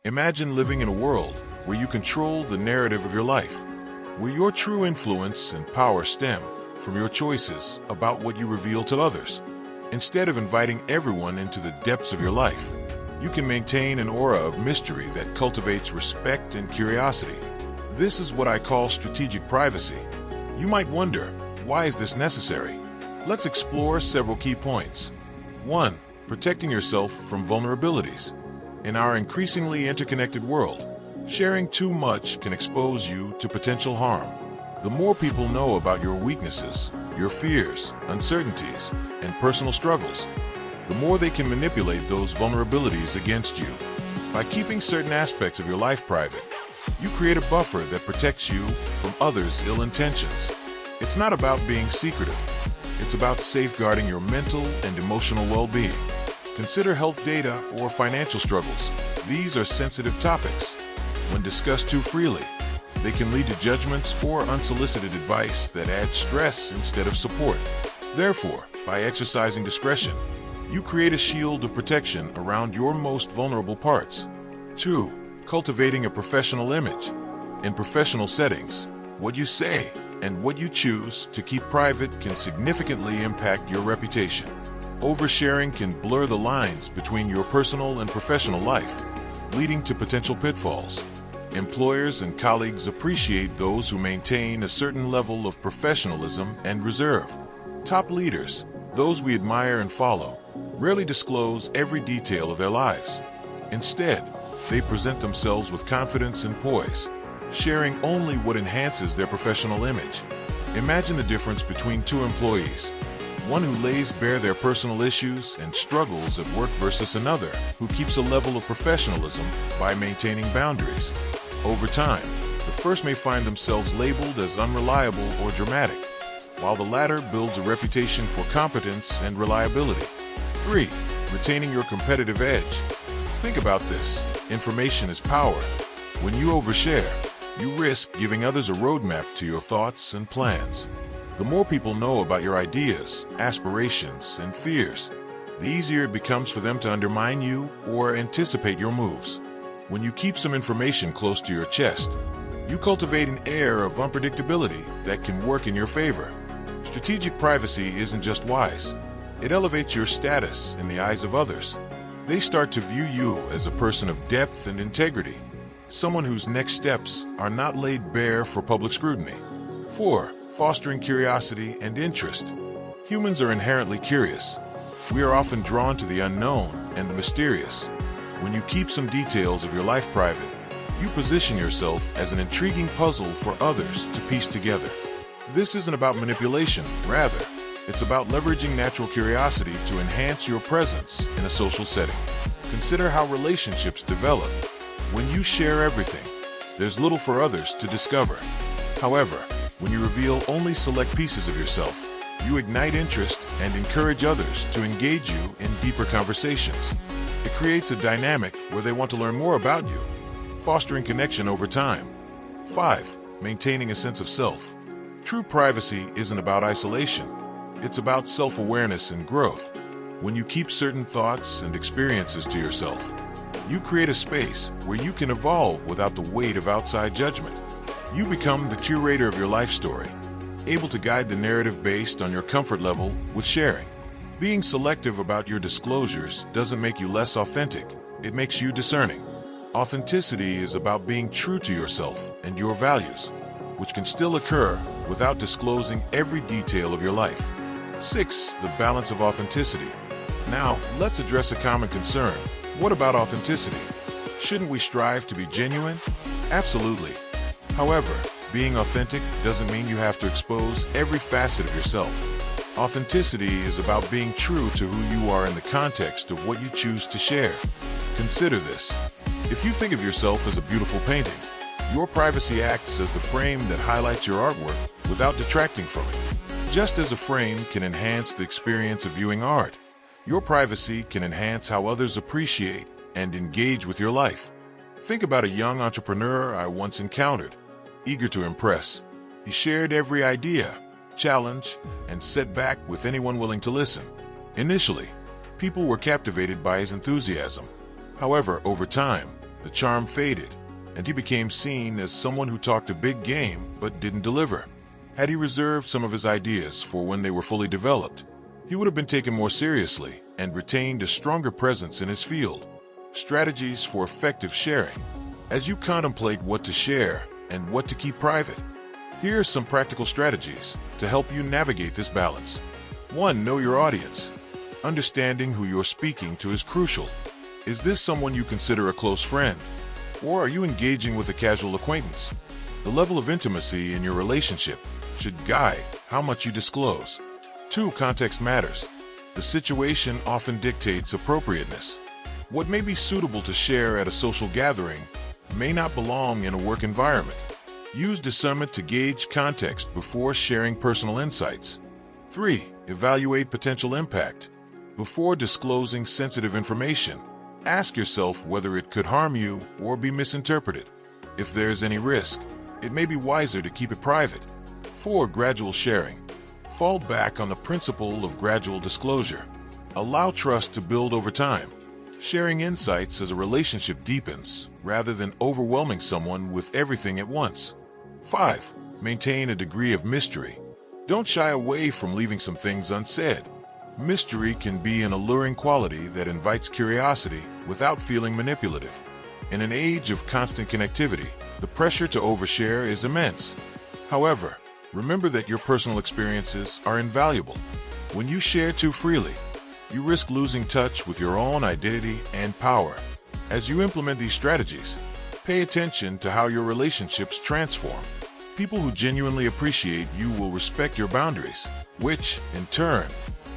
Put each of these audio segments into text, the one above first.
Imagine living in a world where you control the narrative of your life, where your true influence and power stem from your choices about what you reveal to others. Instead of inviting everyone into the depths of your life, you can maintain an aura of mystery that cultivates respect and curiosity. This is what I call strategic privacy. You might wonder, why is this necessary? Let's explore several key points. 1. Protecting yourself from vulnerabilities. In our increasingly interconnected world, sharing too much can expose you to potential harm. The more people know about your weaknesses, your fears, uncertainties, and personal struggles, the more they can manipulate those vulnerabilities against you. By keeping certain aspects of your life private, you create a buffer that protects you from others' ill intentions. It's not about being secretive. It's about safeguarding your mental and emotional well-being. Consider health data or financial struggles. These are sensitive topics. When discussed too freely, they can lead to judgments or unsolicited advice that add stress instead of support. Therefore, by exercising discretion, you create a shield of protection around your most vulnerable parts. 2. Cultivating a professional image. In professional settings, what you say and what you choose to keep private can significantly impact your reputation. Oversharing can blur the lines between your personal and professional life, leading to potential pitfalls. Employers and colleagues appreciate those who maintain a certain level of professionalism and reserve. Top leaders, those we admire and follow, rarely disclose every detail of their lives. Instead, they present themselves with confidence and poise, sharing only what enhances their professional image. Imagine the difference between two employees, one who lays bare their personal issues and struggles at work versus another who keeps a level of professionalism by maintaining boundaries. Over time, the first may find themselves labeled as unreliable or dramatic, while the latter builds a reputation for competence and reliability. 3. Retaining your competitive edge. Think about this. Information is power. When you overshare, you risk giving others a roadmap to your thoughts and plans. The more people know about your ideas, aspirations, and fears, the easier it becomes for them to undermine you or anticipate your moves. When you keep some information close to your chest, you cultivate an air of unpredictability that can work in your favor. Strategic privacy isn't just wise. It elevates your status in the eyes of others. They start to view you as a person of depth and integrity, someone whose next steps are not laid bare for public scrutiny. 4. Fostering curiosity and interest. Humans are inherently curious. We are often drawn to the unknown and the mysterious. When you keep some details of your life private, you position yourself as an intriguing puzzle for others to piece together. This isn't about manipulation, rather, it's about leveraging natural curiosity to enhance your presence in a social setting. Consider how relationships develop. When you share everything, there's little for others to discover. However, when you reveal only select pieces of yourself, you ignite interest and encourage others to engage you in deeper conversations. It creates a dynamic where they want to learn more about you, fostering connection over time. 5. Maintaining a sense of self. True privacy isn't about isolation. It's about self-awareness and growth. When you keep certain thoughts and experiences to yourself, you create a space where you can evolve without the weight of outside judgment. You become the curator of your life story, able to guide the narrative based on your comfort level with sharing. Being selective about your disclosures doesn't make you less authentic, it makes you discerning. Authenticity is about being true to yourself and your values, which can still occur without disclosing every detail of your life. 6. The balance of authenticity. Now, let's address a common concern. What about authenticity? Shouldn't we strive to be genuine? Absolutely. However, being authentic doesn't mean you have to expose every facet of yourself. Authenticity is about being true to who you are in the context of what you choose to share. Consider this. If you think of yourself as a beautiful painting, your privacy acts as the frame that highlights your artwork without detracting from it. Just as a frame can enhance the experience of viewing art, your privacy can enhance how others appreciate and engage with your life. Think about a young entrepreneur I once encountered. Eager to impress, he shared every idea, challenge, and setback with anyone willing to listen. Initially, people were captivated by his enthusiasm. However, over time, the charm faded, and he became seen as someone who talked a big game but didn't deliver. Had he reserved some of his ideas for when they were fully developed, he would have been taken more seriously and retained a stronger presence in his field. Strategies for effective sharing. As you contemplate what to share and what to keep private, here are some practical strategies to help you navigate this balance. 1. Know your audience. Understanding who you're speaking to is crucial. Is this someone you consider a close friend, or are you engaging with a casual acquaintance? The level of intimacy in your relationship should guide how much you disclose. 2. Context matters. The situation often dictates appropriateness. What may be suitable to share at a social gathering may not belong in a work environment. Use discernment to gauge context before sharing personal insights. 3. Evaluate potential impact. Before disclosing sensitive information, ask yourself whether it could harm you or be misinterpreted. If there's any risk, it may be wiser to keep it private. 4. Gradual sharing. Fall back on the principle of gradual disclosure. Allow trust to build over time, sharing insights as a relationship deepens rather than overwhelming someone with everything at once. 5. Maintain a degree of mystery. Don't shy away from leaving some things unsaid. Mystery can be an alluring quality that invites curiosity without feeling manipulative. In an age of constant connectivity, the pressure to overshare is immense. However, remember that your personal experiences are invaluable. When you share too freely, you risk losing touch with your own identity and power. As you implement these strategies, pay attention to how your relationships transform. People who genuinely appreciate you will respect your boundaries, which, in turn,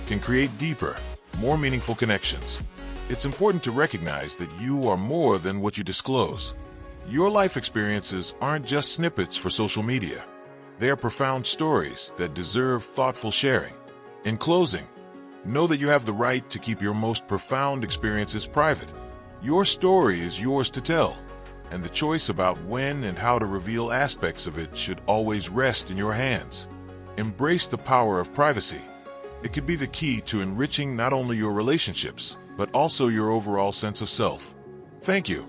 can create deeper, more meaningful connections. It's important to recognize that you are more than what you disclose. Your life experiences aren't just snippets for social media. They are profound stories that deserve thoughtful sharing. In closing, know that you have the right to keep your most profound experiences private. Your story is yours to tell, and the choice about when and how to reveal aspects of it should always rest in your hands. Embrace the power of privacy. It could be the key to enriching not only your relationships, but also your overall sense of self. Thank you.